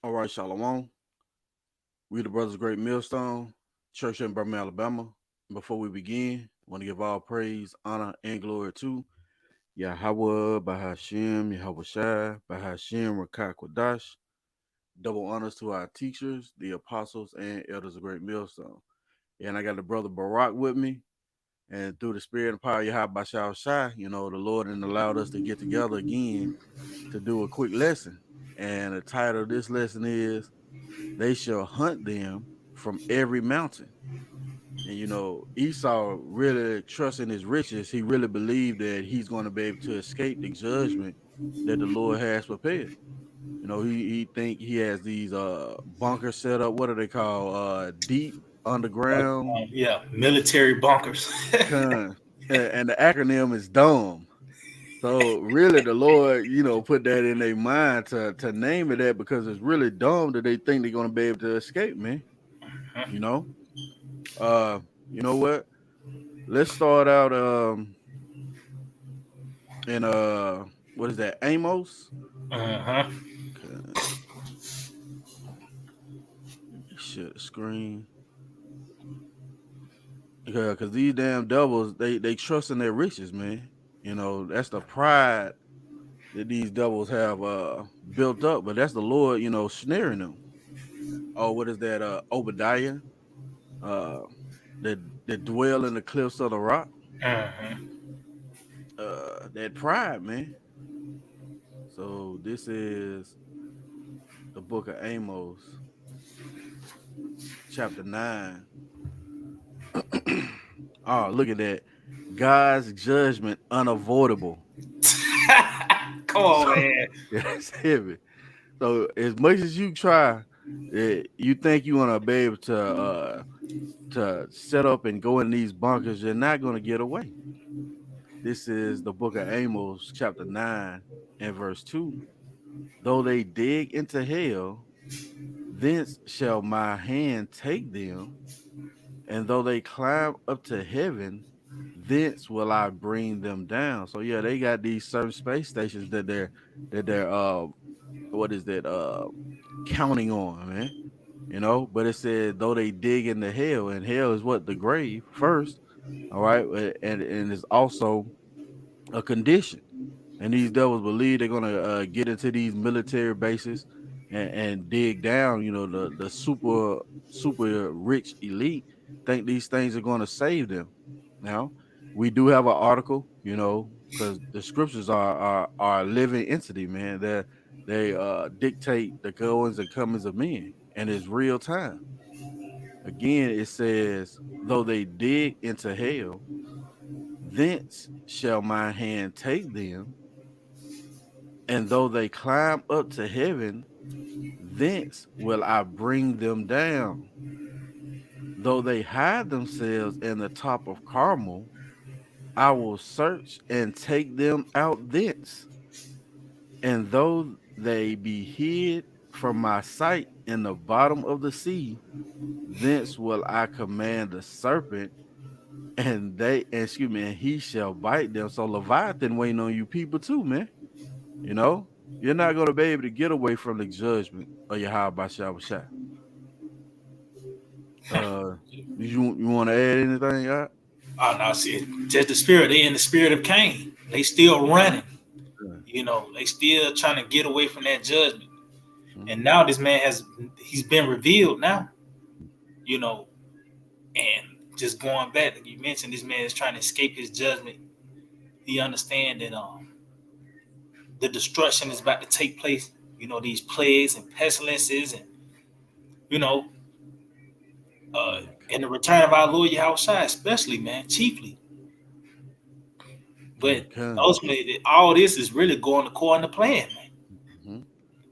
All right, Shalom. We the Brothers Great Millstone, Church in Birmingham, Alabama. Before we begin, I want to give all praise, honor, and glory to Yahawah, bahasham, Yahawashi, bahasham, Rawchaa Qadash. Double honors to our teachers, the apostles, and elders of Great Millstone. And I got the brother Barak with me. And through the spirit and power of Yahawashi, the Lord and allowed us to get together again to do a quick lesson. And the title of this lesson is They Shall Hunt Them from Every Mountain. And Esau really trusting his riches, he really believed that he's going to be able to escape the judgment that the Lord has prepared. He think he has these bunkers set up. What do they call deep underground? Yeah, military bunkers. Con. And the acronym is DUMB. So really, the Lord, put that in their mind to name it that because it's really dumb that they think they're gonna be able to escape, man. You know, you know what? Let's start out in what is that? Amos. Uh-huh. Okay. Share the screen. Yeah, because these damn devils, they trust in their riches, man. That's the pride that these devils have built up, but that's the Lord, snaring them. Oh, what is that? Obadiah, uh, that dwell in the cliffs of the rock. Uh-huh. That pride, man. So this is the book of Amos, chapter 9. Oh, look at that. God's judgment unavoidable. Come on, So man. that's heavy. So as much as you try, you think you want to be able to set up and go in these bunkers, you're not going to get away. This is the book of Amos, chapter 9 and verse 2. Though they dig into hell, thence shall my hand take them, and though they climb up to heaven, thence will I bring them down. So yeah, they got these certain space stations that they're what is that counting on, man. But it said though they dig into hell, and hell is what? The grave first. All right, and it's also a condition. And these devils believe they're gonna get into these military bases and dig down. The super rich elite think these things are gonna save them. Now, we do have an article, because the scriptures are a living entity, man. They dictate the goings and comings of men, and it's real time. Again, it says, though they dig into hell, thence shall my hand take them, and though they climb up to heaven, thence will I bring them down. Though they hide themselves in the top of Carmel, I will search and take them out thence. And though they be hid from my sight in the bottom of the sea, thence will I command the serpent, and he shall bite them. So Leviathan waiting on you people too, man. You know, you're not going to be able to get away from the judgment of Yahweh Shah. You want to add anything? Oh no, see, just the spirit. They in the spirit of Cain. They still running. They still trying to get away from that judgment. Mm-hmm. And now this man he's been revealed now. And just going back, like you mentioned, this man is trying to escape his judgment. He understand that the destruction is about to take place. These plagues and pestilences, and and the return of our Lord Yahawashi, especially, man, chiefly. But ultimately, all this is really going according to plan, man.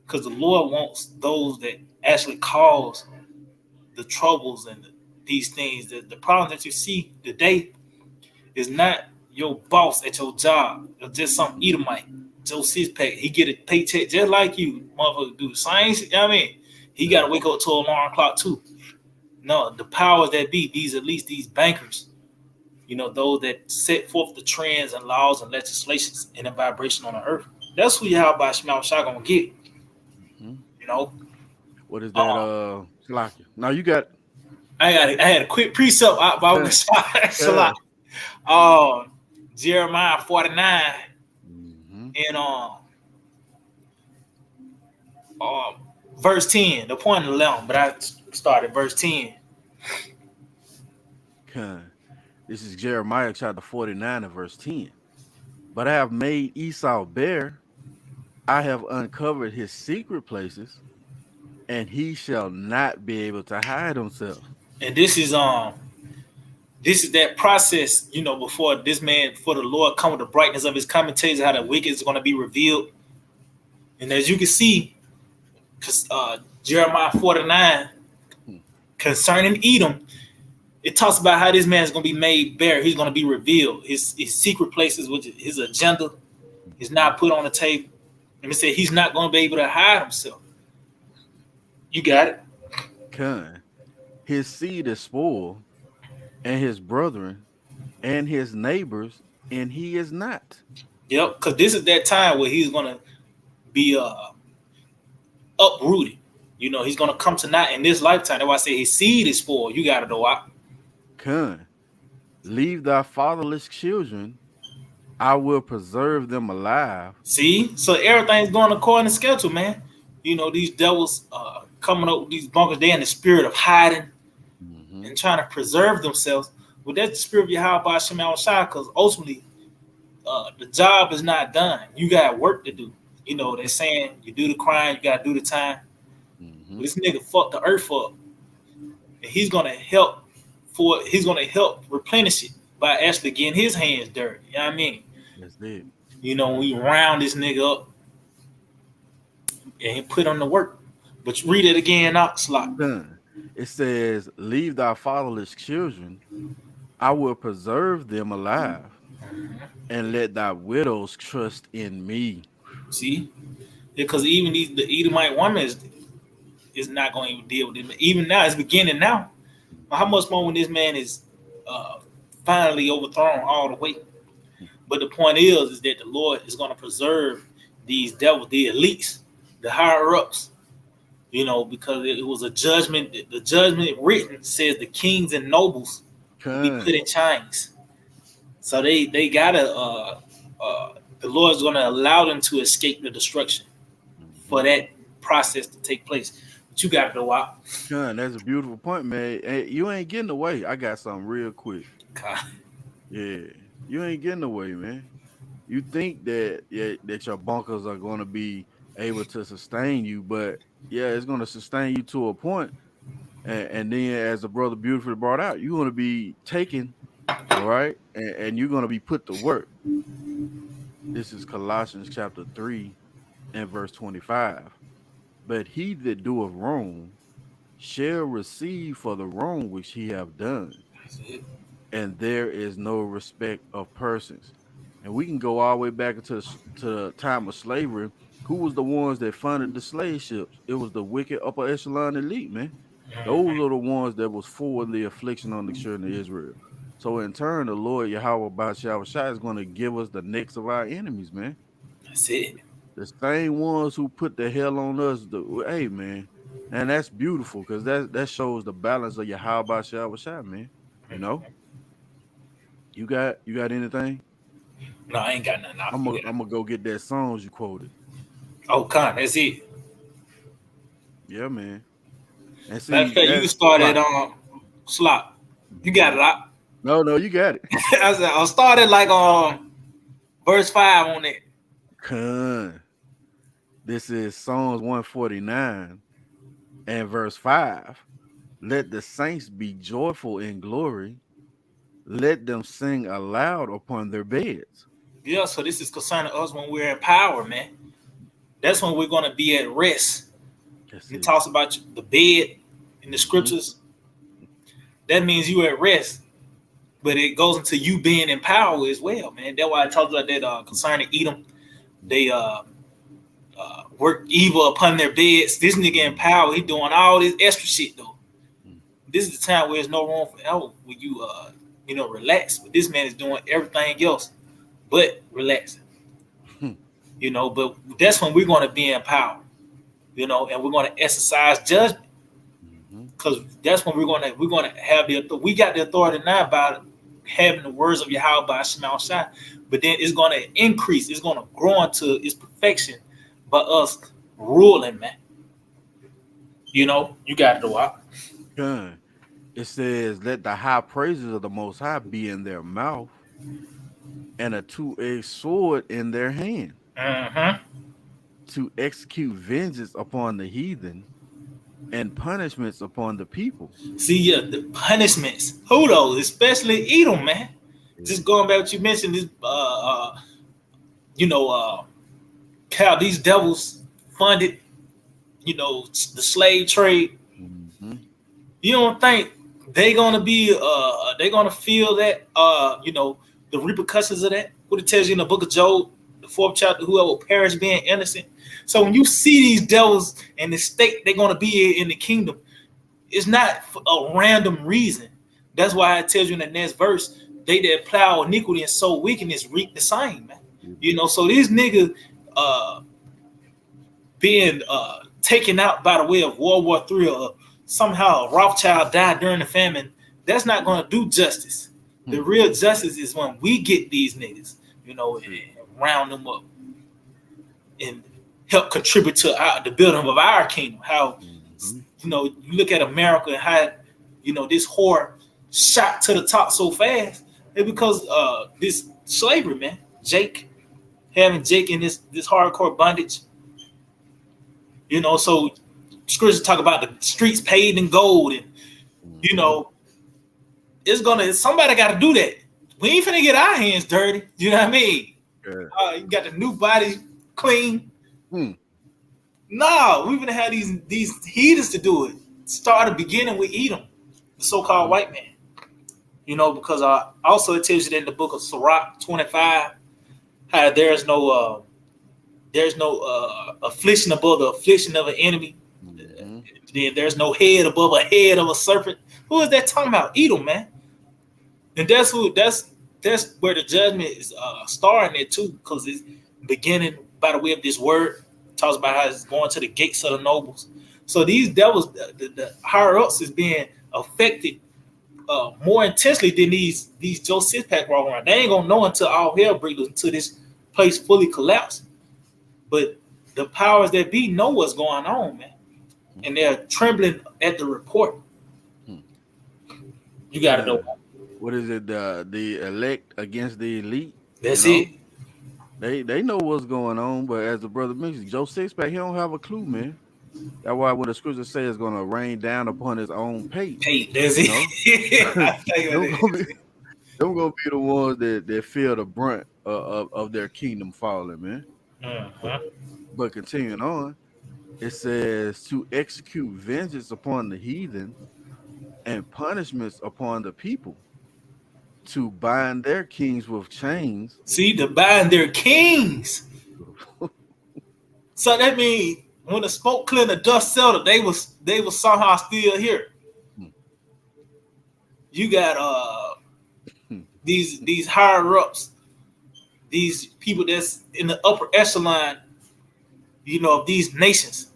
Because the Lord wants those that actually cause the troubles and these things. The problem that you see today is not your boss at your job or just some Edomite, Joe Sixpack. He get a paycheck just like you, motherfucker. Do the same. You know what I mean? He got to wake up to an alarm clock too. No, the powers that be, these bankers, those that set forth the trends and laws and legislations and the vibration on the earth. That's who Yahweh Shema gonna get. What is that? Um, Slocky. Now you got I had a quick precept by uh, uh, Salah. Jeremiah 49 mm-hmm. and uh, verse 10. The point of 11, but I started verse 10. This is Jeremiah chapter 49 and verse 10. But I have made Esau bare, I have uncovered his secret places, and he shall not be able to hide himself. And this is that process, before before the Lord come with the brightness of his coming, tells you how the wicked is going to be revealed. And as you can see, Jeremiah 49 concerning Edom, it talks about how this man is going to be made bare. He's going to be revealed. His secret places, which is his agenda, is not put on the table. And it said he's not going to be able to hide himself. You got it. His seed is spoiled, and his brethren, and his neighbors, and he is not. Yep, because this is that time where he's going to be uprooted. He's going to come to naught in this lifetime. That's why I say his seed is spoiled. You got to know why. Leave thy fatherless children, I will preserve them alive. See? So everything's going according to schedule, man. These devils coming up with these bunkers, they're in the spirit of hiding and trying to preserve themselves. Well, that's the spirit of Yahawashi, because ultimately the job is not done. You got work to do. They're saying you do the crime, you got to do the time. This nigga fucked the earth up. And he's going to help replenish it by actually getting his hands dirty. You know what I mean? That's it. When you round this nigga up and he put on the work. But you read it again, not slot. It says, leave thy fatherless children, I will preserve them alive, and let thy widows trust in me. See? Because even the Edomite woman is not going to even deal with it. Even now, it's beginning now. How much more when this man is finally overthrown all the way? But the point is that the Lord is going to preserve these devils, the elites, the higher ups, because it was a judgment. The judgment written says the kings and nobles will be put in chains. So they gotta. The Lord is going to allow them to escape the destruction for that process to take place. But you got to know out. That's a beautiful point, man. Hey, you ain't getting away. I got something real quick. God. Yeah, you ain't getting away, man. You think that your bunkers are going to be able to sustain you, but it's going to sustain you to a point, and then as the brother beautifully brought out, you're going to be taken, all right, and you're going to be put to work. This is Colossians chapter 3 and verse 25. But he that doeth wrong shall receive for the wrong which he have done. And there is no respect of persons. And we can go all the way back into the time of slavery. Who was the ones that funded the slave ships? It was the wicked upper echelon elite, man. Those are the ones that was for the affliction on the children of Israel. So in turn, the Lord Yahawashi is going to give us the necks of our enemies, man. That's it. The same ones who put the hell on us. Hey, man. And that's beautiful because that shows the balance of Yahawashi, man. You got anything? No, I ain't got nothing. I'm gonna go get that songs you quoted. Oh, that's it. Yeah, man. And see, matter of fact, you can start at slot. You got it, Lot. No, you got it. I'll start at like verse 5 on it. This is Psalms 149 and verse 5. Let the saints be joyful in glory. Let them sing aloud upon their beds. Yeah, so this is concerning us when we're in power, man. That's when we're going to be at rest. It talks about the bed in the scriptures. That means you're at rest. But it goes into you being in power as well, man. That's why I talked about that concerning Edom. They work evil upon their beds. This nigga in power, he doing all this extra shit, though. This is the time where there's no room for error when you relax. But this man is doing everything else but relaxing. But that's when we're going to be in power. you know, and we're going to exercise judgment, because that's when we're going to have we got the authority now about having the words of Yahawah bahasham, but then it's going to increase, it's going to grow into its perfection by us ruling, man. You know, you got it, Doc. It says, "Let the high praises of the Most High be in their mouth, and a two-edged sword in their hand, to execute vengeance upon the heathen, and punishments upon the people." See, yeah, the punishments. Who those? Especially Edom, man. Yeah. Just going back to what you mentioned, this, you know, how these devils funded, you know, the slave trade. You don't think they gonna be, they gonna feel that, you know, the repercussions of that? What it tells you in the book of Job, the 4th chapter, whoever will perish being innocent. So when you see these devils in the state they're gonna be in the kingdom, it's not for a random reason. That's why it tells you in the next verse, they that plow iniquity and sow wickedness reap the same, man. You know, so these niggas being taken out by the way of World War III, or somehow Rothschild died during the famine, that's not going to do justice. The real justice is when we get these niggas, you know, and round them up and help contribute to the building of our kingdom. How, you know, you look at America and how, you know, this whore shot to the top so fast. It's because this slavery, man. Having Jake in this hardcore bondage. You know, so scriptures talk about the streets paved in gold, and you know, somebody got to do that. We ain't finna get our hands dirty. You know what I mean? You got the new body clean. No, we're gonna have these heathens to do it. Start beginning with Edom, the so-called white man. You know, because also it tells you that in the book of Sirach 25, how there's no affliction above the affliction of an enemy. There's no head above a head of a serpent. Who is that talking about? Edom, man. And that's where the judgment is starting at too, because it's beginning by the way of this word. It talks about how it's going to the gates of the nobles. So these devils, the higher ups, is being affected more intensely than these Joe Sixpack walk around. They ain't gonna know until all hell breaks loose, until this place fully collapses. But the powers that be know what's going on, man, and they're trembling at the report. You gotta know. What is it? The elect against the elite. That's it. They know what's going on, but as the brother mentioned, Joe Sixpack, he don't have a clue, man. That's why when the scripture says it's going to rain down upon his own pate. That's it. Them gonna be the ones that feel the brunt of their kingdom falling, man. But continuing on, it says to execute vengeance upon the heathen and punishments upon the people, to bind their kings with chains. See, to bind their kings. So that means when the smoke cleared, the dust settled, they was somehow still here. You got these higher ups, these people that's in the upper echelon, you know, of these nations,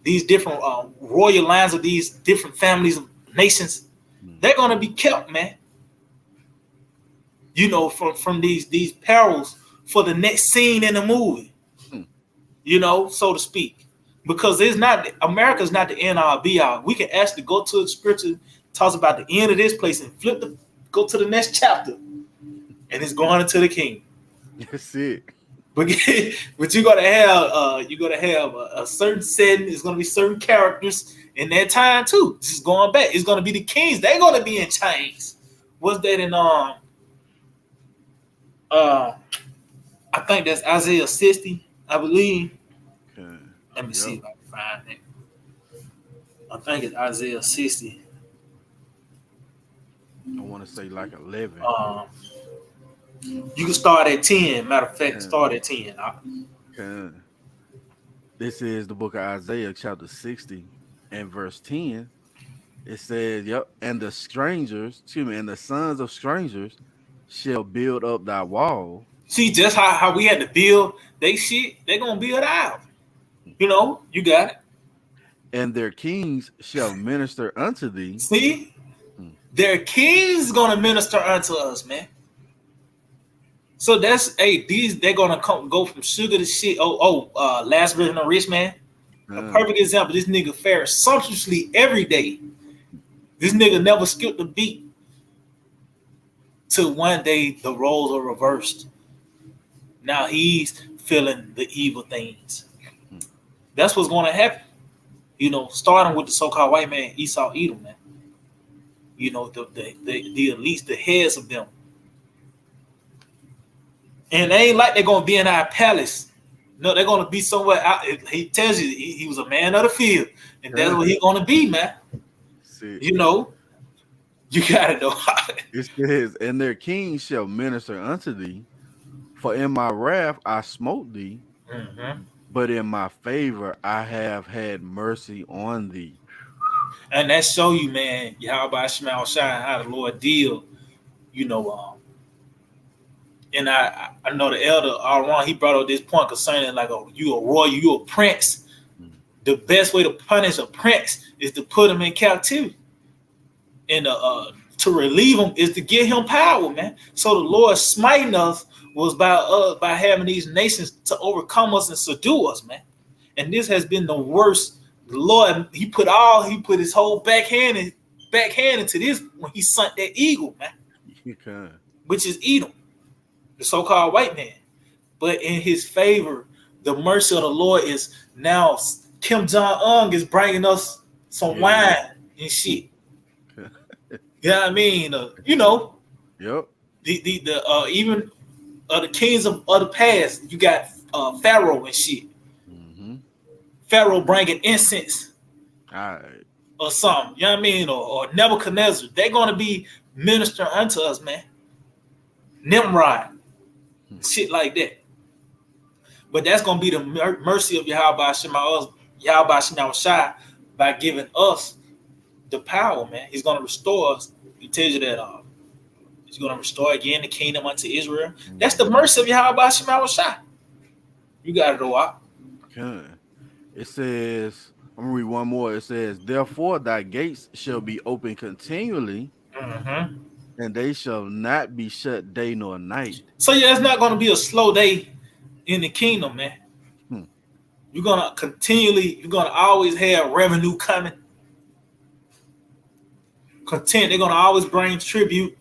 these different royal lines of these different families of nations. They're gonna be kept, man. You know, from these perils for the next scene in the movie. You know, so to speak. Because America's not the end all be all. We can actually go to the scripture, talks about the end of this place, and go to the next chapter, and it's going into the kingdom. That's it. But you're gonna have a certain setting. It's gonna be certain characters in that time too. Just going back, it's gonna be the kings. They're gonna be in chains. What's that in I think that's Isaiah 60, I believe. Okay. Let me see if I can find it. I think it's Isaiah 60. I want to say like 11. You can start at 10. Matter of fact, start at 10. Okay. This is the book of Isaiah, chapter 60, and verse 10. It says, and the sons of strangers shall build up thy wall. See, just how we had to build they shit, they're gonna build out. You know, you got it. and their kings shall minister unto thee. See, Hmm. their kings gonna minister unto us, man. So that's they're gonna go from sugar to shit. Last Rich and the Rich Man, a perfect example. This nigga fares sumptuously every day. This nigga never skipped a beat. Till one day the roles are reversed. Now he's feeling the evil things. That's what's gonna happen. You know, starting with the so-called white man, Esau Edom, man. You know, the elites, the heads of them. And they ain't like they're gonna be in our palace. No, they're gonna be somewhere out. He tells you he was a man of the field, and that's what he's gonna be, man. See. You know, you gotta know. It says, and their kings shall minister unto thee, for in my wrath I smote thee, but in my favor I have had mercy on thee. And that show you, man, Yahawashi shine how the Lord deal, you know. And I know the elder Aaron, he brought up this point concerning like you a royal, you a prince. The best way to punish a prince is to put him in captivity, and to relieve him is to give him power, man. So the Lord smiting us was by having these nations to overcome us and subdue us, man. And this has been the worst. The Lord, he put his whole backhand into this when he sunk that eagle, man. Which is Edom, the so-called white man. But in his favor, the mercy of the Lord is now Kim Jong-un is bringing us some wine and shit. You know what I mean? You know. Yep. The even the kings of the past, you got Pharaoh and shit. Pharaoh bringing incense. All right. Or something. You know what I mean? Or Nebuchadnezzar. They're going to be ministering unto us, man. Nimrod. Shit like that. But that's going to be the mercy of Yahawashi by giving us the power, man. He's going to restore us. He tells you that he's going to restore again the kingdom unto Israel. That's the mercy of Yahawashi. You got it, though. Okay. It says, I'm going to read one more. It says, therefore thy gates shall be open continually, and they shall not be shut day nor night. So yeah, it's not going to be a slow day in the kingdom, man. You're going to always have revenue coming. Content, they're going to always bring tribute.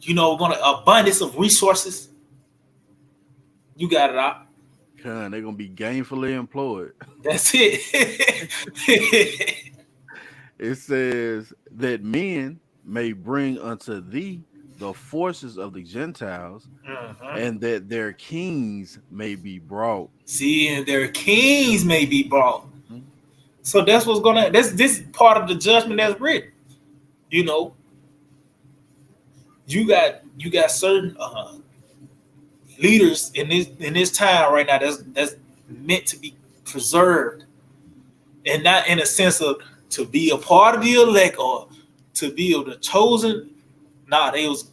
You know, abundance of resources. You got it out. They're going to be gainfully employed. That's it. It says that men may bring unto thee the forces of the Gentiles, and that their kings may be brought. See, and their kings may be brought. So that's what's gonna. This part of the judgment that's written. You know, you got certain leaders in this time right now that's meant to be preserved, and not in a sense of to be a part of the elect or to be of the chosen. Nah, they was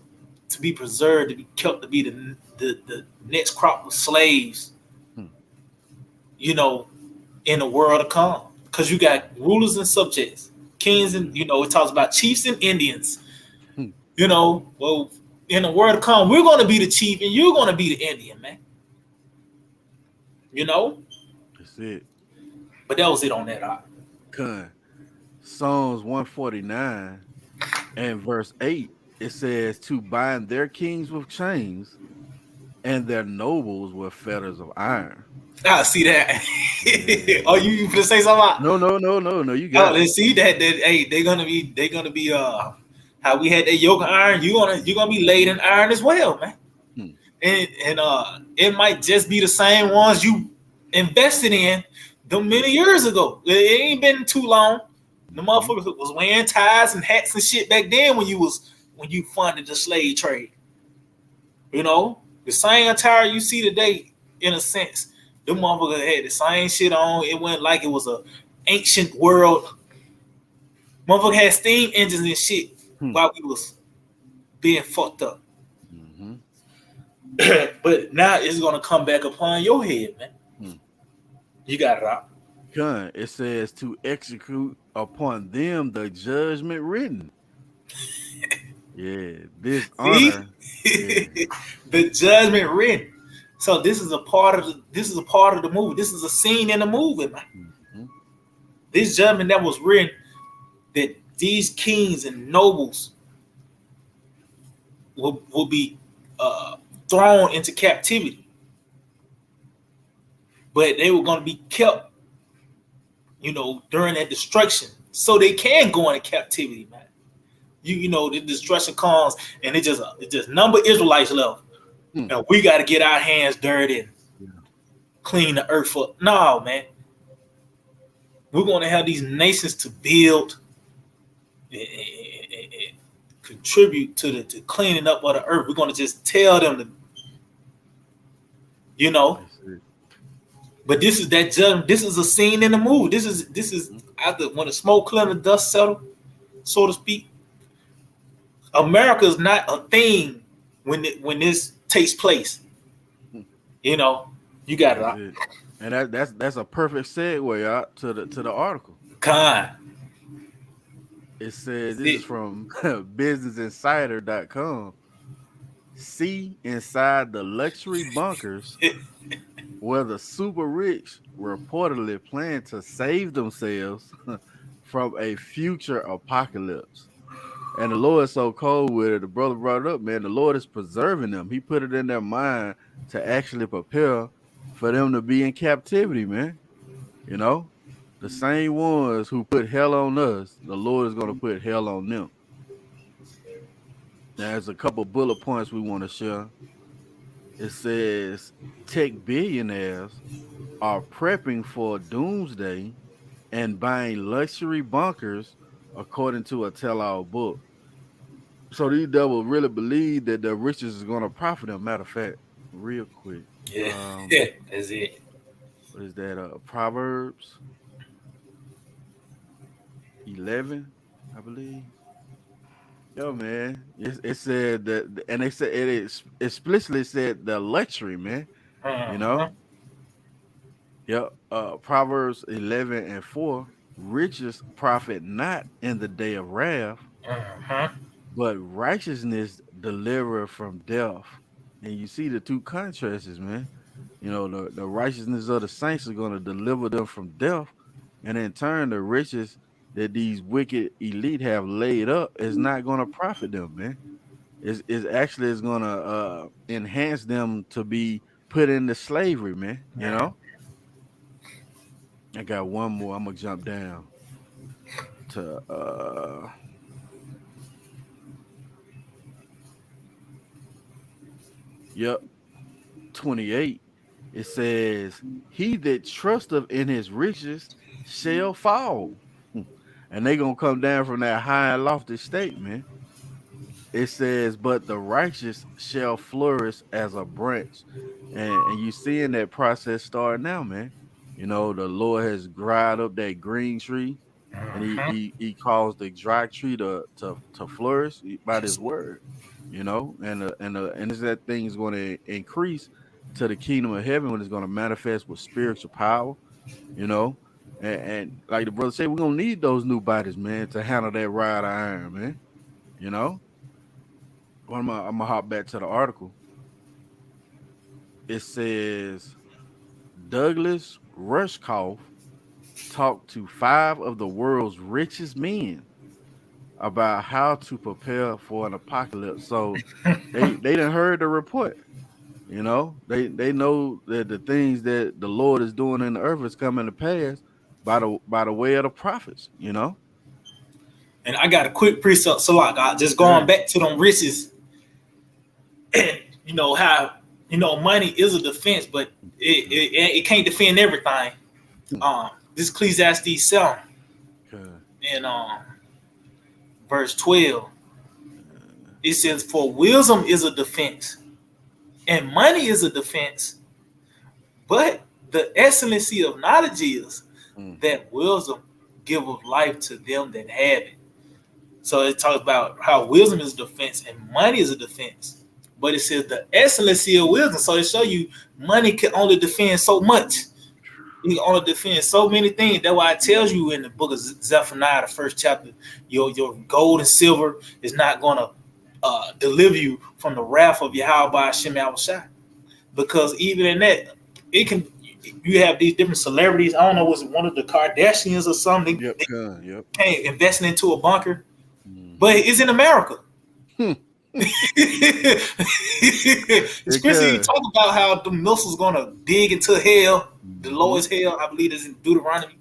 to be preserved, to be kept, to be the next crop of slaves. You know, in the world to come, because you got rulers and subjects, kings, and it talks about chiefs and Indians. You know, well, in the world to come, we're going to be the chief and you're going to be the Indian, man. You know? That's it. But that was it on that. Psalms 149 and verse 8, it says, to bind their kings with chains and their nobles with fetters of iron. I see that. Oh, you gonna say something? No. You got it. See that? Hey, they're gonna be how we had that yoke of iron. You're gonna be laid in iron as well, man. And it might just be the same ones you invested in them many years ago. It ain't been too long. The motherfuckers was wearing ties and hats and shit back then when you funded the slave trade. You know, the same attire you see today, in a sense. Them motherfuckers had the same shit on. It went like it was a ancient world. Motherfucker had steam engines and shit while we was being fucked up. But now it's gonna come back upon your head, man. You got it out. It says to execute upon them the judgment written. Yeah, this See, honor. Yeah. the judgment written. So this is a part of the movie. This is a scene in the movie, man. Mhm. This judgment that was written, that these kings and nobles will be thrown into captivity, but they were going to be kept, during that destruction, so they can go into captivity, man. The destruction comes, and it just number Israelites left, Hmm. and we got to get our hands dirty and Yeah. clean the earth up. No, man, we're going to have these nations to build and contribute to cleaning up of the earth. We're going to just tell them to, you know. That's it. But this is that judgment. This is a scene in the movie. This is Mhm. after when the smoke cleared and the dust settled, so to speak. America is not a thing when this takes place. Hmm. You know, you got That's to it. And that's a perfect segue out to the article. con. It says this is See, from businessinsider.com. See inside the luxury bunkers where the super rich reportedly plan to save themselves from a future apocalypse. And the Lord is so cold with it. The brother brought it up, man. The Lord is preserving them. He put it in their mind to actually prepare for them to be in captivity, man. You know, the same ones who put hell on us, the Lord is going to put hell on them. There's a couple bullet points we want to share. It says tech billionaires are prepping for doomsday and buying luxury bunkers, according to a tell-all book. So these devils really believe that the riches is going to profit them. Matter of fact, real quick, yeah, that's it. what is that? Proverbs 11, I believe. Yo, man, it said that, and they said it is explicitly said the luxury, man. You Uh-huh. know, yep. Proverbs 11:4, riches profit not in the day of wrath, Uh-huh. but righteousness deliver from death. And you see the two contrasts, man. You know, the righteousness of the saints is going to deliver them from death, and in turn, the riches that these wicked elite have laid up is not going to profit them, man. Is actually is going to enhance them to be put into slavery, man. You Uh-huh. know. I got one more. I'm gonna jump down to yep, 28. It says, "He that trusteth in his riches shall fall." And they gonna come down from that high and lofty state, man. It says, "But the righteous shall flourish as a branch." And you seeing that process start now, man. You know, the Lord has dried up that green tree, and Uh-huh. he caused the dry tree to flourish by this word, you know, and is that thing is going to increase to the kingdom of heaven when it's going to manifest with spiritual power, you know, and like the brother said, we're gonna need those new bodies, man, to handle that rod of iron, man, you know. Well, I'm gonna hop back to the article. It says Douglas Rushkoff talked to five of the world's richest men about how to prepare for an apocalypse. So they didn't heard the report. You know, they know that the things that the Lord is doing in the earth is coming to pass by the way of the prophets. You know, And I got a quick precept, so like just going sure. back to them riches. How money is a defense, but it can't defend everything. This Ecclesiastes 7 Okay. in verse 12, it says, "For wisdom is a defense, and money is a defense, but the excellency of knowledge is Mm. that wisdom giveth life to them that have it." So it talks about how wisdom is a defense and money is a defense. But it says the excellency of wisdom. So it show you money can only defend so much. He only defends so many things. That's why it tells you in the book of Zephaniah, the first chapter, your gold and silver is not gonna deliver you from the wrath of Yahawah Yahawashi. Because even in that, it can you have these different celebrities. I don't know, was it one of the Kardashians or something? Yep, They yep. came investing into a bunker, but Mm-hmm. it's in America. It Scripture can. talk about how the missiles gonna dig into hell, the Mm-hmm. lowest hell. I believe is in Deuteronomy.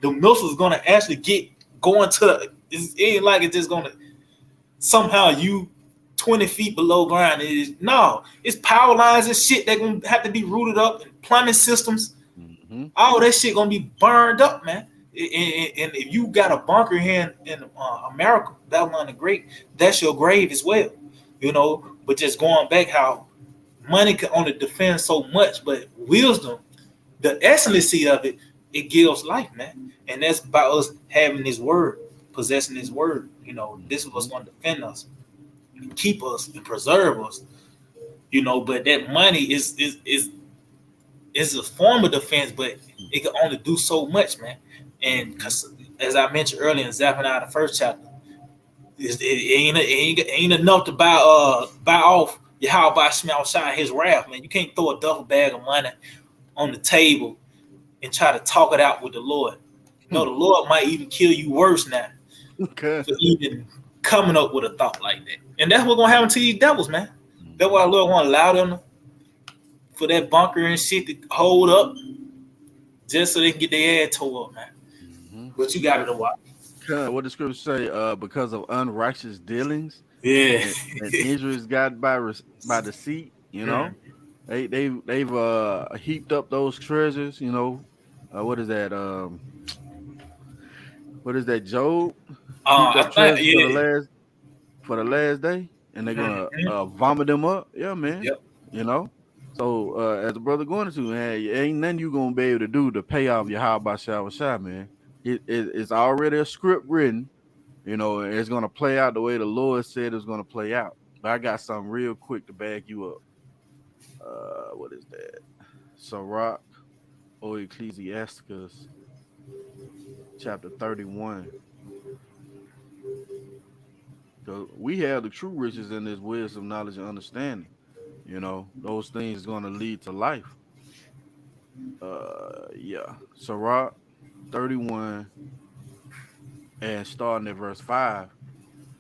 The missiles gonna actually get going to the. It ain't like it's just gonna somehow you 20 feet below ground. It is no, it's power lines and shit that gonna have to be rooted up and plumbing systems. Mm-hmm. All that shit gonna be burned up, man. And if you got a bunker here in America, Babylon the Great, that's your grave as well. You know, but just going back, how money can only defend so much, but wisdom, the excellency of it, it gives life, man. And that's about us having His word, possessing His word. You know, this is what's Mm-hmm. going to defend us, and keep us, and preserve us. You know, but that money is a form of defense, but it can only do so much, man. And Mm-hmm. as I mentioned earlier in Zephaniah, the first chapter, it ain't enough to buy off Yahweh Shemel Shai his wrath, man. You can't throw a duffel bag of money on the table and try to talk it out with the Lord. No, the Lord might even kill you worse now Okay. for even coming up with a thought like that. And that's what's gonna happen to these devils, man. That's Mm-hmm. why the Lord wanna allow them for that bunker and shit to hold up just so they can get their ass tore up, man. Mm-hmm. But you got it a while. What the scripture say? Because of unrighteous dealings Yeah. and injuries got by deceit, you know, they've heaped up those treasures. You know, what is that? What is that? Job heaped up I think treasures yeah. for the last day, and they're gonna Mhm. vomit them up. Yeah, man. Yep. You know. So as the brother going to, man, ain't nothing you gonna be able to do to pay off your how by shower shot, man. It's already a script written, you know, and it's gonna play out the way the Lord said it's gonna play out. But I got something real quick to back you up. What is that? Sirach or Ecclesiasticus chapter 31. Because we have the true riches in this wisdom, knowledge, and understanding. You know, those things going to lead to life. Yeah. Sirach 31 and starting at verse 5.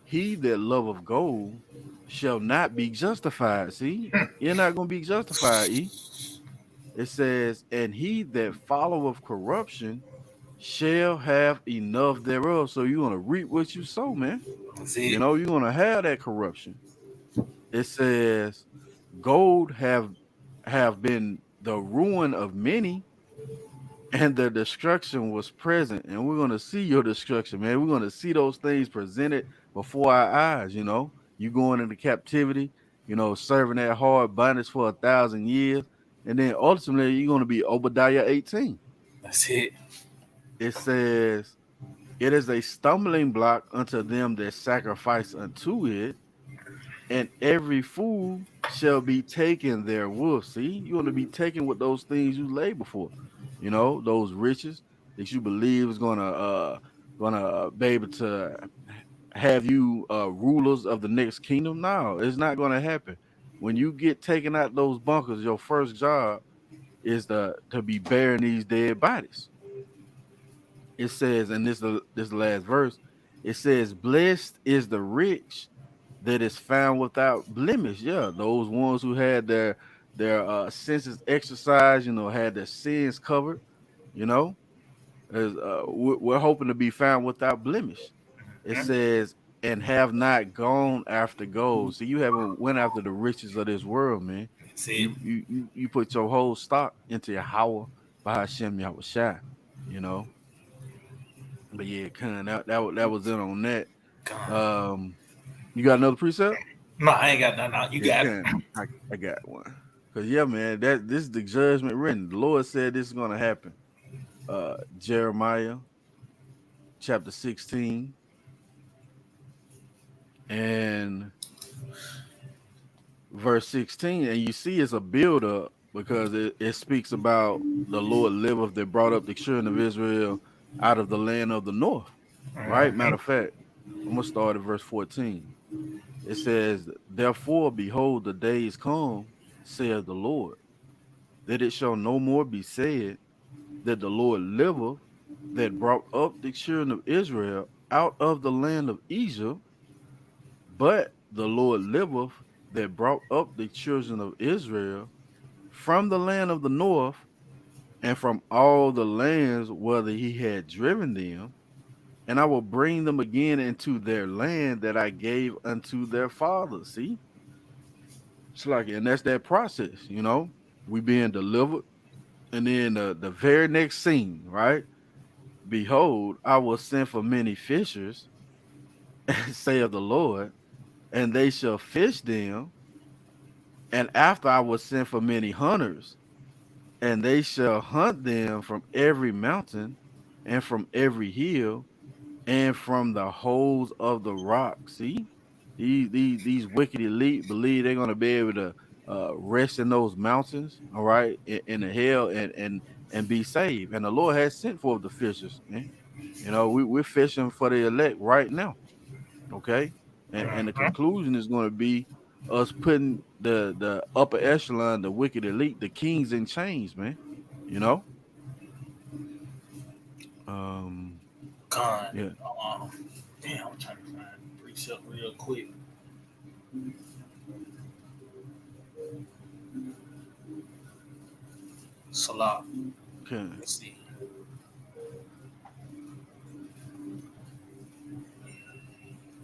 He that loveth gold shall not be justified. See, you're not going to be justified, E. It says, and he that followeth corruption shall have enough thereof. So you're going to reap what you sow, man. That's You it. know, you're going to have that corruption. It says, gold have been the ruin of many, and the destruction was present. And we're gonna see your destruction, man. We're gonna see those things presented before our eyes. You know, you going into captivity, you know, serving that hard bondage for 1,000 years, and then ultimately you're gonna be Obadiah 18. That's it. It says, it is a stumbling block unto them that sacrifice unto it, and every fool shall be taken therewith. See, you want to be taken with those things you lay before, you know, those riches that you believe is gonna be able to have you rulers of the next kingdom. No, it's not gonna happen. When you get taken out those bunkers, your first job is to be burying these dead bodies. It says, and this last verse, it says, blessed is the rich that is found without blemish. Yeah, those ones who had their senses exercised, you know, had their sins covered, you know, we're hoping to be found without blemish. It Mhm. says, and have not gone after gold. See, you haven't went after the riches of this world, man. That's it. You put your whole stock into Yahweh, bahasham Yahawashi, you know. But yeah, kind of that was it on that. Gone. Um, you got another precept? No, I ain't got nothing. You Yeah, got it. can I got one. Cause yeah, man, this is the judgment written. The Lord said this is gonna happen. Jeremiah chapter 16 and verse 16, and you see it's a build up. because it speaks about the Lord liveth that brought up the children of Israel out of the land of the north. Right? Matter Mhm. of fact, I'm gonna start at verse 14. It says, therefore, behold, the days come, saith the Lord, that it shall no more be said that the Lord liveth that brought up the children of Israel out of the land of Egypt, but the Lord liveth that brought up the children of Israel from the land of the north and from all the lands whither he had driven them, and I will bring them again into their land that I gave unto their fathers. See, it's like, and that's that process, we being delivered, and then the very next scene, right? Behold, I will send for many fishers, saith the Lord, and they shall fish them. And after I will send for many hunters, and they shall hunt them from every mountain and from every hill and from the holes of the rock. See, these wicked elite believe they're gonna be able to rest in those mountains, all right, in the hell, and be saved. And the Lord has sent forth the fishers, man. We're fishing for the elect right now, okay? And the Mhm. conclusion is going to be us putting the upper echelon, the wicked elite, the kings in chains, man. You know, um, Con. yeah, Damn, I'm trying to find the precept real quick. Salah. okay, Let's see.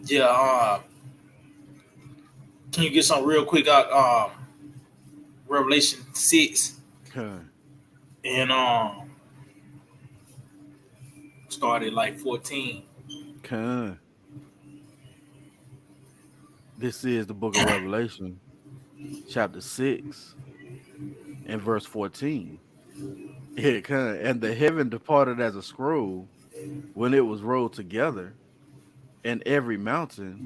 Yeah. Can you get some real quick out? Revelation 6 okay, and started like 14. okay. This is the book of Revelation, chapter 6 and verse 14. Yeah, okay. And the heaven departed as a scroll when it was rolled together, and every mountain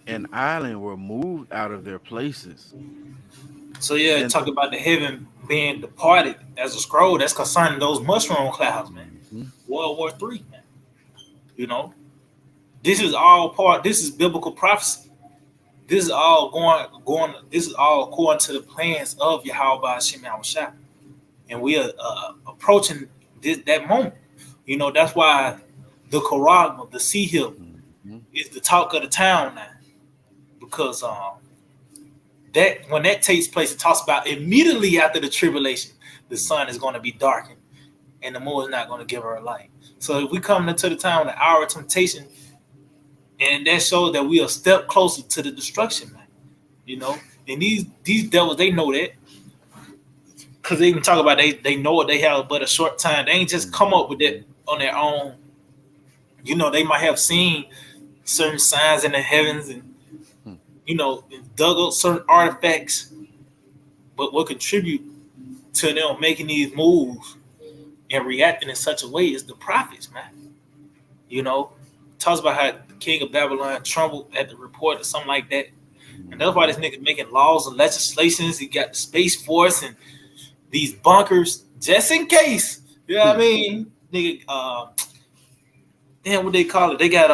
and island were moved out of their places. So yeah, And talk about the heaven being departed as a scroll. That's concerning those mushroom clouds, man. Mhm. World War III, man. You know, this is all part. This is biblical prophecy. This is all going. This is all according to the plans of Yahweh Shah, and we are approaching that moment. You know, that's why the Quran, the Sea Hill, Mhm. is the talk of the town now, because that when that takes place, it talks about immediately after the tribulation, the sun is going to be darkened and the moon is not going to give her a light. So if we come into the time of the hour of temptation, and that shows that we are a step closer to the destruction, man. You know, and these devils, they know that, because they even talk about they know what they have but a short time. They ain't just come up with that Mhm. on their own. You know, they might have seen certain signs in the heavens and Hmm. dug up certain artifacts, but what contribute to them making these moves and reacting in such a way is the prophets, man. You know, talks about how the king of Babylon trembled at the report or something like that. And that's why this Mhm. nigga making laws and legislations. He got the Space Force and these bunkers just in case. You know what I Hmm. mean? Nigga, damn, what they call it? They got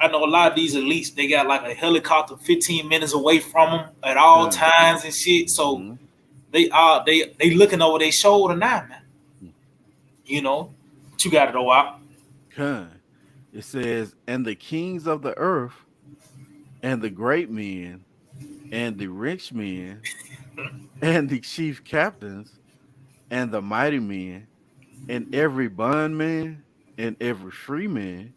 I know a lot of these elites, they got like a helicopter 15 minutes away from them at all Okay. times and shit. So Mhm. they looking over their shoulder now, man. You know, but you got it all out. Okay. It says, and the kings of the earth, and the great men, and the rich men, and the chief captains, and the mighty men, and every bondman, and every free man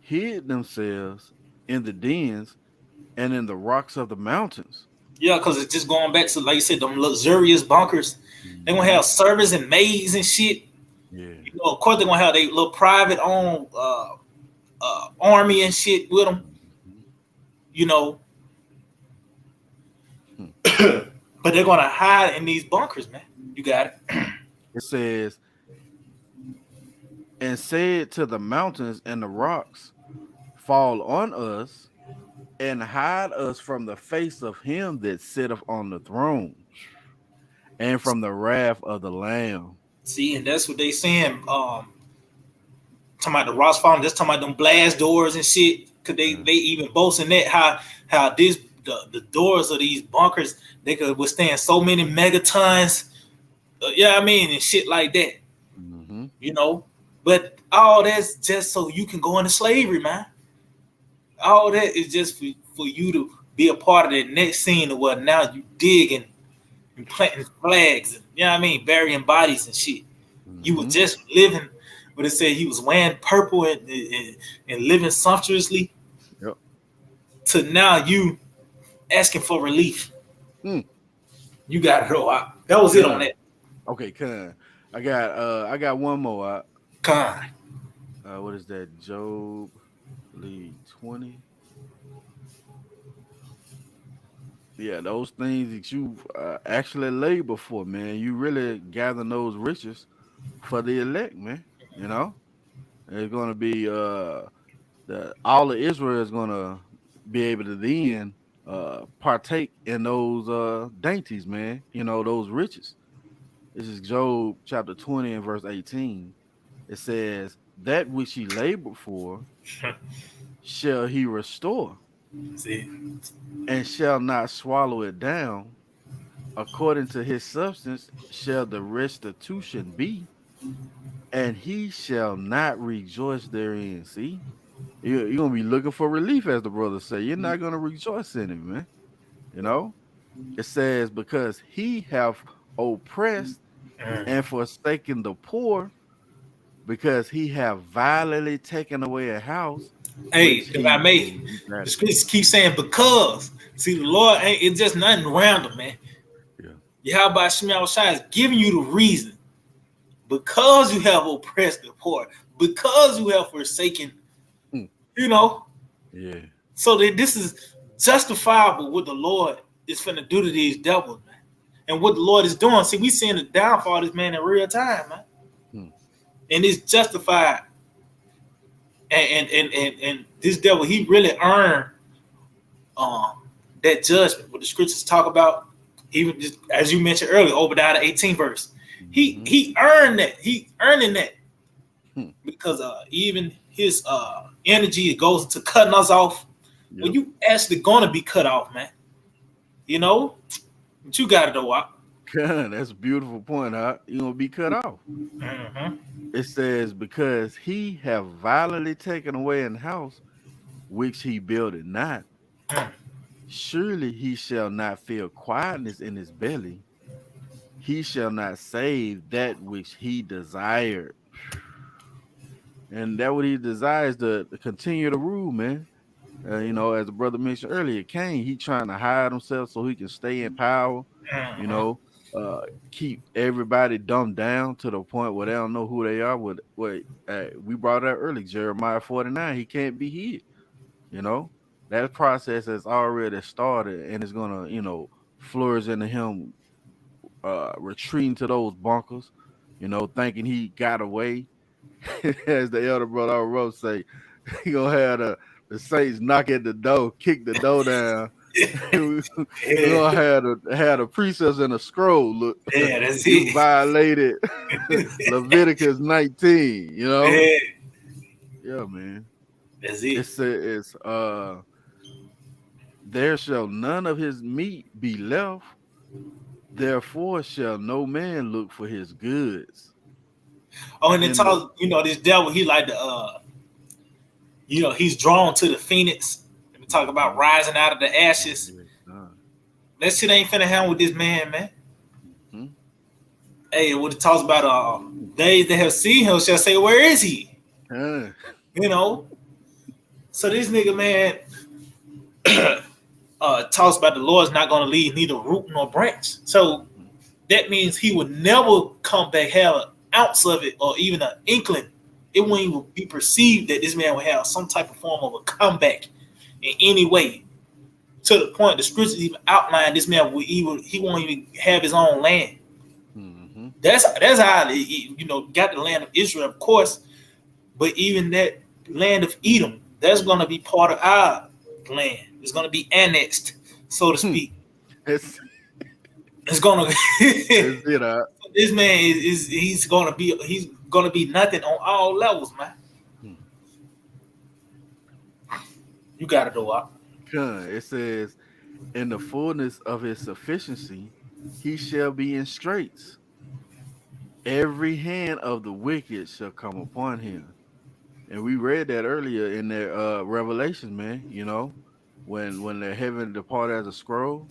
hid themselves in the dens and in the rocks of the mountains. Yeah, because it's just going back to, like you said, them luxurious bunkers. They gonna Mhm. have servers and maids and shit. Yeah. You know, of course they gonna have their little private own army and shit with them. Mhm. You know, Hmm. but they're gonna hide in these bunkers, man. You got it. It says, and said to the mountains and the rocks, fall on us and hide us from the face of him that sitteth on the throne and from the wrath of the Lamb. See, and that's what they saying. Talking about the Ross Farm, just talking about them blast doors and shit. Cause they even boasting that how the doors of these bunkers, they could withstand so many megatons. Yeah, I mean, and shit like that. Mm-hmm. You know, but all that's just so you can go into slavery, man. All that is just for you to be a part of that next scene of what now you digging and planting flags and you know what I mean, burying bodies and shit. You were Mm-hmm. just living, but it said he was wearing purple and living sumptuously. Yep. To now you asking for relief. Mm. You got it all out. That was it on Con. that. Okay, con. I got one more. Con. What is that? Job lead 20. Yeah, those things that you actually labor for, man. You really gather those riches for the elect, man. You know, it's gonna be the all of Israel is gonna be able to then partake in those dainties, man. You know, those riches. This is Job chapter 20 and verse 18. It says, "That which he labored for shall he restore, See, and shall not swallow it down. According to his substance shall the restitution be, and he shall not rejoice therein." See, you're gonna be looking for relief, as the brothers say. You're not gonna rejoice in it, man. You know, it says, "Because he have oppressed and forsaken the poor, because he have violently taken away a house hey, which if I he." may, Oh, you got the it. scriptures keep saying because. See, the Lord ain't it's just nothing random, man. Yeah. Yahawashi is giving you the reason because you have oppressed the poor, because you have forsaken, Mm. you know, Yeah. so that this is justifiable what the Lord is finna do to these devils, man. And what the Lord is doing. See, we seeing the downfall of this man in real time, man. Mm. And it's justified. And this devil, he really earned that judgment. What the scriptures talk about, even just, as you mentioned earlier, Obadiah the 18th verse. Mm-hmm. He earned that. He earning that Hmm. because even his energy goes to cutting us off. Well, Yep. you actually gonna be cut off, man. You know, but you got it though. God, that's a beautiful point. Huh? You're gonna be cut off. Mm-hmm. It says, "Because he have violently taken away an house which he builded not, surely he shall not feel quietness in his belly. He shall not save that which he desired." And that what he desires to continue to rule, man. As the brother mentioned earlier, Cain, he trying to hide himself so he can stay in power, you Mm-hmm. know, keep everybody dumbed down to the point where they don't know who they are. We brought out early, Jeremiah 49, he can't be hid, you know. That process has already started and it's gonna, flourish into him retreating to those bunkers, thinking he got away. As the elder brother wrote say, he gonna have the Saints knock at the door, kick the door down. we Yeah, gonna have the precepts in a scroll. Look, yeah, that's you it. violated Leviticus 19. Yeah, Yeah, man. that's It it. says, "There shall none of his meat be left. Therefore shall no man look for his goods." Oh, and it In the talks, this devil, he like the he's drawn to the phoenix. Let me talk about Mhm. rising out of the Oh, ashes. yes, God. That shit ain't finna happen with this man, man. Mhm. Hey, what it talks about they that have seen him shall say, where is he? Uh, You know? So this nigga, man, talks about the Lord's not gonna leave neither root nor branch. So mhm. that means he would never come back, have an ounce of it, or even an inkling. It wouldn't even be perceived that this man would have some type of form of a comeback in any way. To the point the scriptures even outline this man will even he won't even have his own land. Mhm. That's how got the land of Israel, of course, but even that land of Edom, that's gonna be part of our land. It's gonna be annexed, so to Hmm. speak. It's It's gonna That's it. this man is he's gonna be nothing on all levels, man. Hmm. You gotta do it. It says, in the fullness of his sufficiency, he shall be in straits. Every hand of the wicked shall come upon him. And we read that earlier in their Revelation, man. When the heaven depart as a scroll,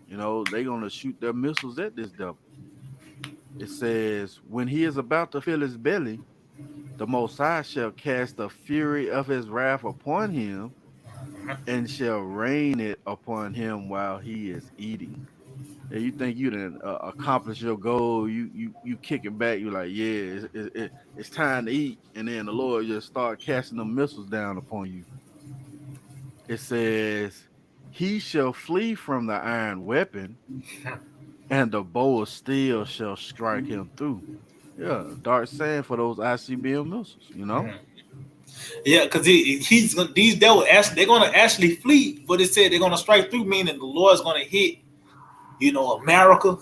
they're gonna shoot their missiles at this devil. It says, when he is about to fill his belly, the Most High shall cast the fury of his wrath upon him, and shall rain it upon him while he is eating. And you think you done accomplish your goal? You kicking back. You like, yeah, it's time to eat, and then the Lord just start casting the missiles down upon you. It says, he shall flee from the iron weapon, and the bow of steel shall strike him through. Yeah, dark sand for those ICBM missiles. Yeah, because these devils they're gonna actually flee, but it said they're gonna strike through, meaning the Lord's gonna hit, America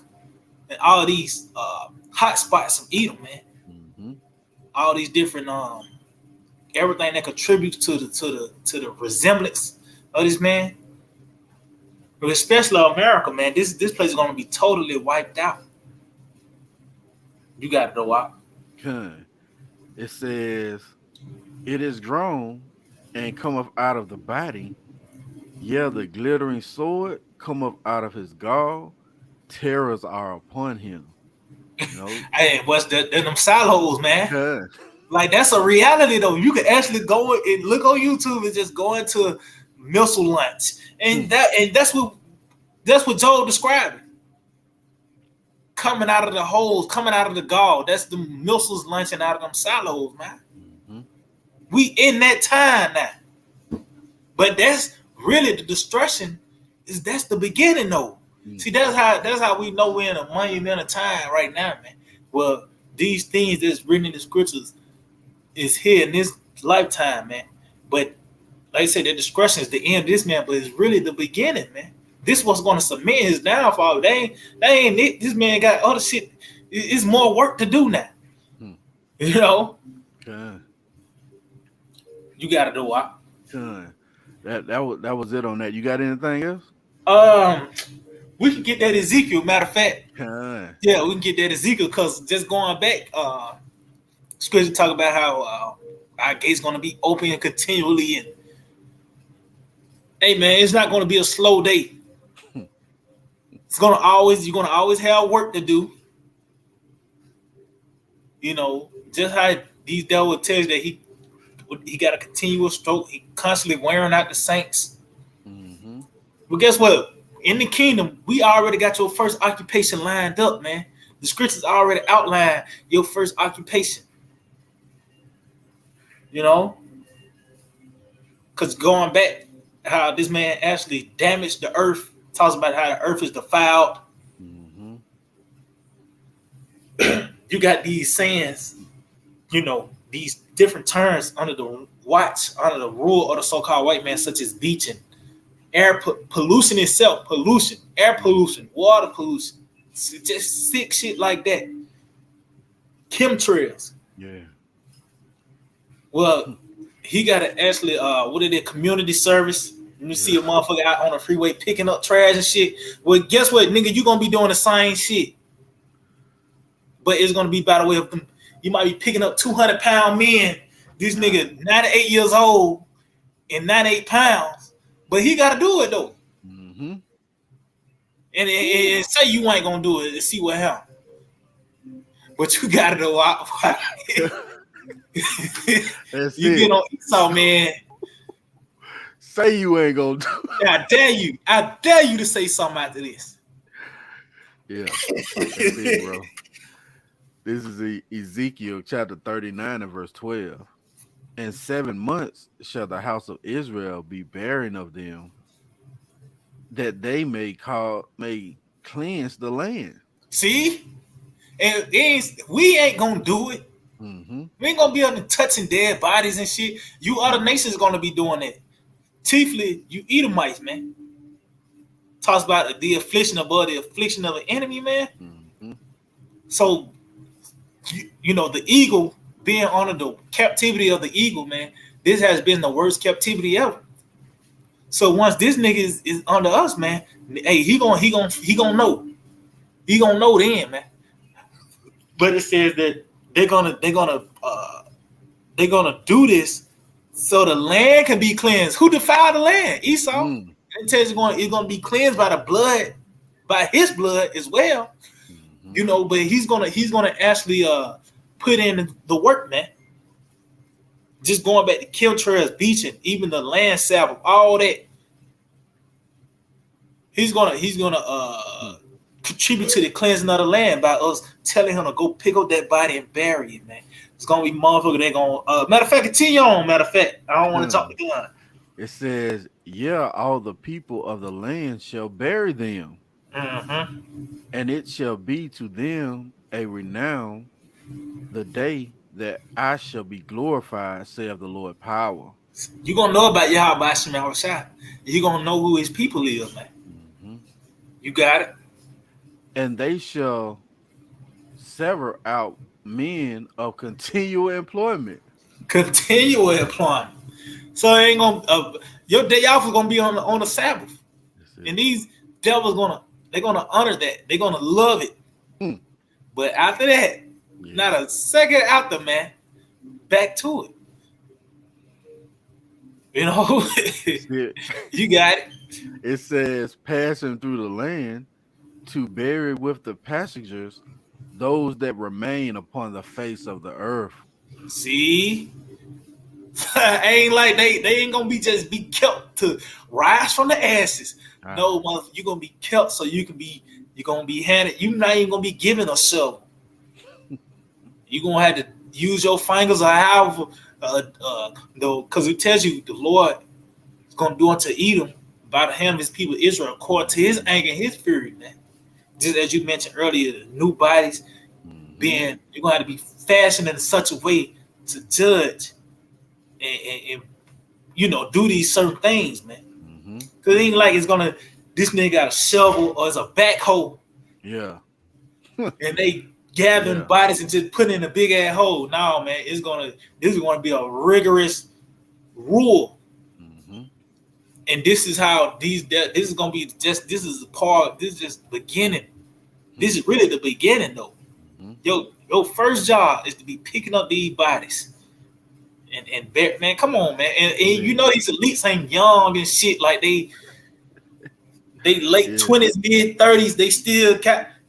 and all these hot spots and eat them, man. Mm-hmm. All these different everything that contributes to the resemblance of this man. But especially America, man, this place is gonna be totally wiped out. You gotta know out. It says, it is grown and cometh out of the body. Yeah, the glittering sword cometh out of his gall. Terrors are upon him. Hey, what's them silos, man? Yeah. Like, that's a reality, though. You can actually go and look on YouTube and just go into missile launch, and that's what Joel described. Coming out of the holes, coming out of the gall. That's the missiles launching out of them silos, man. Mm-hmm. We in that time now. But that's really the destruction. That's the beginning, though. Mm-hmm. See, that's how we know we're in a monumental time right now, man. Well, these things that's written in the scriptures is here in this lifetime, man. But like I said, the destruction is the end of this, man. But it's really the beginning, man. This was going to cement his downfall. They ain't it. This man got other shit. It's more work to do now. You know. You got to do what? That was it on that. You got anything else? We can get that Ezekiel. Matter of fact, yeah, we can get that Ezekiel because just going back, scripture talk about how our gate's going to be open continually, and hey, man, it's not going to be a slow day. You're gonna always have work to do. Just how these devils tell you that he got a continuous stroke. He constantly wearing out the saints. Mm-hmm. But guess what? In the kingdom, we already got your first occupation lined up, man. The scriptures already outlined your first occupation. Because going back, how this man actually damaged the earth. Talks about how the earth is defiled. Mm-hmm. You got these sayings, these different terms under the watch, under the rule of the so-called white man, such as bleaching, air pollution itself, air pollution, water pollution, just sick shit like that. Chemtrails. Yeah. Well, he got to actually, what is it, community service? You see a motherfucker out on the freeway picking up trash and shit. Well, guess what, nigga? You gonna be doing the same shit, but it's gonna be by the way of them. You might be picking up 200-pound men. This nigga 98 years old and 98 pounds, but he gotta do it though. Mm-hmm. And say you ain't gonna do it and see what happens, but you gotta know why. You get on Esau, man. Say you ain't gonna do it. I dare you to say something after this. Yeah, that's it, bro. This is Ezekiel chapter 39 and verse 12. In 7 months shall the house of Israel be barren of them, that they may cleanse the land. See? And we ain't gonna do it. Mm-hmm. We ain't gonna be on touching dead bodies and shit. You other nations gonna be doing it. Chiefly, you Edomites, man. talks about the affliction above the affliction of the enemy, man. Mm-hmm. So you know, the eagle being under the captivity of the eagle, man, this has been the worst captivity ever. So once this nigga is under us, man, hey, he gonna know. He gonna know then, man. But it says that they're gonna do this so the land can be cleansed. Who defiled the land? Esau. Mm. It tells you it's gonna be cleansed by the blood, by his blood as well. Mm-hmm. You know, but he's gonna actually put in the work, man. Just going back to kill trails, beaching, even the land Sabbath, all that. He's gonna contribute to the cleansing of the land by us telling him to go pick up that body and bury it, man. It's gonna be motherfucker. They're gonna matter of fact, continue on. Matter of fact, I don't want to talk the gun. It says, yeah, all the people of the land shall bury them, and it shall be to them a renown the day that I shall be glorified, saith the Lord power. You gonna know about Yahawashi. You gonna know who his people is, man. Mm-hmm. You got it. And they shall sever out men of continual employment. Continual employment. So it ain't gonna your day off is gonna be on the Sabbath, and these devils they're gonna honor that. They're gonna love it. Mm. But after that, not a second after, man, back to it. You know, you got it. It says, passing through the land to bury with the passengers those that remain upon the face of the earth. See, ain't like they ain't gonna be kept to rise from the ashes. No, mother, you're gonna be kept so you're gonna be handed. You're not even gonna be given a shovel. You're gonna have to use your fingers or however, because it tells you the Lord is gonna do unto Edom by the hand of his people Israel according to his anger and his fury, man. Just as you mentioned earlier, the new bodies being, you're gonna have to be fashioned in such a way to judge and you know, do these certain things, man. Cause it ain't like this nigga got a shovel or it's a backhoe. Yeah. And they gathering bodies and just putting in a big ass hole. No, man, this is gonna be a rigorous rule. And this is how this is gonna be this is just beginning. This is really the beginning though. Your first job is to be picking up these bodies. And man, come on, man. And you know these elites ain't young and shit. Like they late 20s, mid 30s, they still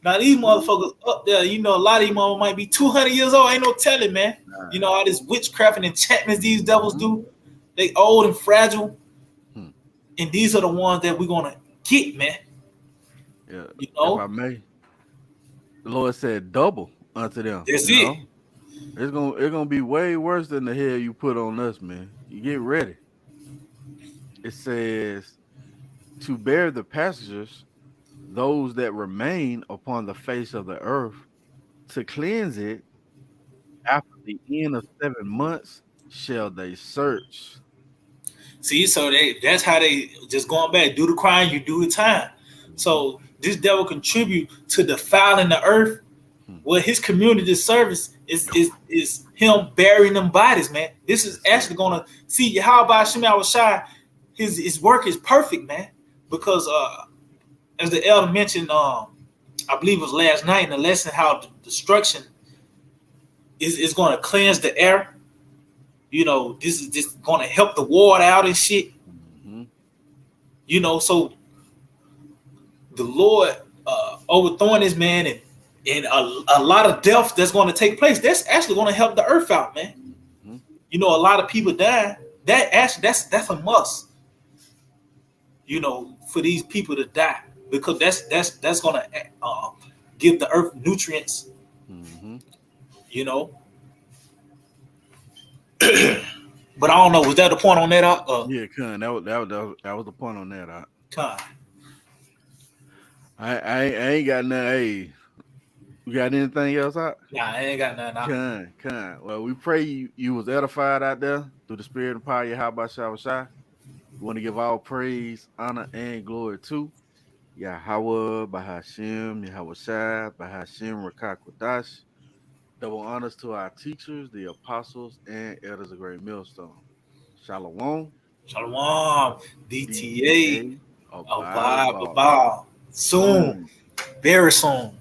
now these motherfuckers up there, you know, a lot of these motherfuckers might be 200 years old. Ain't no telling, man. You know, all this witchcraft and enchantments these devils do. They old and fragile. And these are the ones that we're gonna get, man. Yeah. You know? If I may, the Lord said double unto them. That's it. Know? It's gonna be way worse than the hell you put on us, man. You get ready. It says to bear the passengers, those that remain upon the face of the earth, to cleanse it after the end of 7 months shall they search. See, so that's how they just going back, do the crime, you do the time. So this devil contribute to defiling the earth. Well, his community service is him burying them bodies, man. This is actually gonna see how about Yahawashi, his work is perfect, man. Because as the elder mentioned, I believe it was last night in the lesson, how the destruction is going to cleanse the air. You know, this is just going to help the water out and shit. You know, so the Lord overthrowing this man and a lot of death that's going to take place. That's actually going to help the earth out, man. You know, a lot of people die. That's a must. You know, for these people to die, because that's going to give the earth nutrients. You know. But I don't know. Was that the point on that? Yeah, Con. That was the point on that. Con. I ain't got nothing. Hey, you got anything else out? Nah, I ain't got nothing out. Con. Well, we pray you was edified out there through the spirit and power of Yahawashi. We want to give all praise, honor, and glory to Yahawah, bahasham, Yahawashi, bahasham, Rawchaa Qadash. Double honors to our teachers, the apostles, and elders of Great Millstone. Shalom, Shalom. DTA. DTA, Abad Abad. Abad. Abad. Soon. Soon. Very soon.